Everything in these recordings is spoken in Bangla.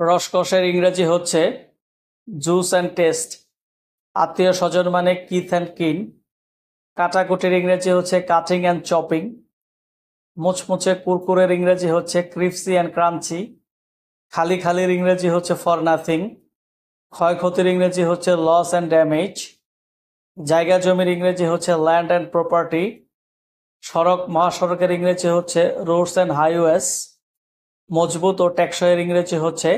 রসকসের ইংরেজি হচ্ছে জুস অ্যান্ড টেস্ট। আত্মীয় স্বজন মানে কিথ অ্যান্ড কিন। কাটাকুটির ইংরেজি হচ্ছে কাটিং অ্যান্ড চপিং। মুচমুচে কুরকুরের ইংরেজি হচ্ছে ক্রিপসি অ্যান্ড ক্রাঞ্চি। খালি খালির ইংরেজি হচ্ছে ফর নাথিং। ক্ষয়ক্ষতির ইংরেজি হচ্ছে লস অ্যান্ড ড্যামেজ। জায়গা জমির ইংরেজি হচ্ছে ল্যান্ড অ্যান্ড প্রপার্টি। সড়ক মহাসড়কের ইংরেজি হচ্ছে রোডস অ্যান্ড হাইওয়েস। মজবুত ও টেকসইয়ের ইংরেজি হচ্ছে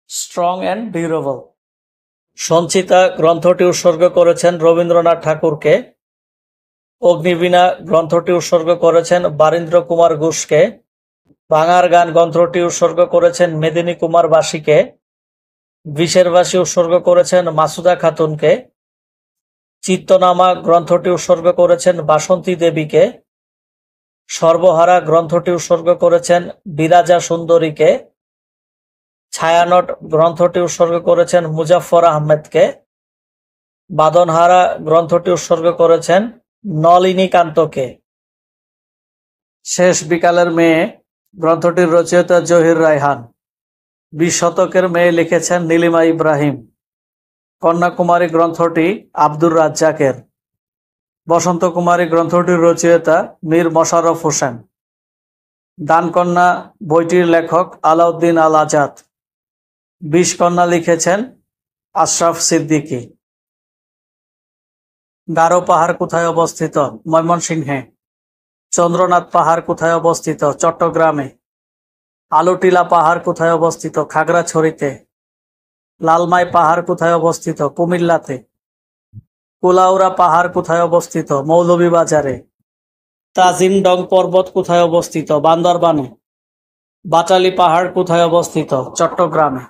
স্ট্রং অ্যান্ড ডিউরেবল। সঞ্চিতা গ্রন্থটি উৎসর্গ করেছেন রবীন্দ্রনাথ ঠাকুরকে। অগ্নিবীণা গ্রন্থটি উৎসর্গ করেছেন বারীন্দ্র কুমার ঘোষকে। ভাঙার গান গ্রন্থটি উৎসর্গ করেছেন মেদিনী কুমার বাসীকে। বিষের বাসী উৎসর্গ করেছেন মাসুদা খাতুনকে। চিত্তনামা গ্রন্থটি উৎসর্গ করেছেন বাসন্তী দেবীকে। সর্বহারা গ্রন্থটি উৎসর্গ করেছেন বিরাজা সুন্দরীকে। ছায়ানট গ্রন্থটি উৎসর্গ করেছেন মুজাফফর আহমেদকে। বাদনহারা গ্রন্থটি উৎসর্গ করেছেন নলিনীকান্তকে। শেষ বিকালের মেয়ে গ্রন্থটির রচয়িতা জহির রায়হান। 20 শতকের মেয়ে লিখেছেন নীলিমা ইব্রাহিম। কন্যাকুমারী গ্রন্থটি আব্দুর রাজ্জাকের। বসন্ত কুমারী গ্রন্থটির রচয়িতা মীর মশাররফ হোসেন। দানকন্যা বইটির লেখক আলাউদ্দিন আল আজাদ। 20 কন্যা লিখেছেন আশরাফ সিদ্দিকী। গারো পাহাড় কোথায় অবস্থিত? ময়মনসিংহে। চন্দ্রনাথ পাহাড় কোথায় অবস্থিত? চট্টগ্রামে। আলুটিলা পাহাড় কোথায় অবস্থিত? খাগড়াছড়িতে। লালমাই পাহাড় কোথায় অবস্থিত? কুমিল্লাতে। কুলাউড়া পাহাড় কোথায় অবস্থিত? মৌলভীবাজারে। তাজিংডং পর্বত কোথায় অবস্থিত? বান্দরবানে। বাটালি পাহাড় কোথায় অবস্থিত? চট্টগ্রামে।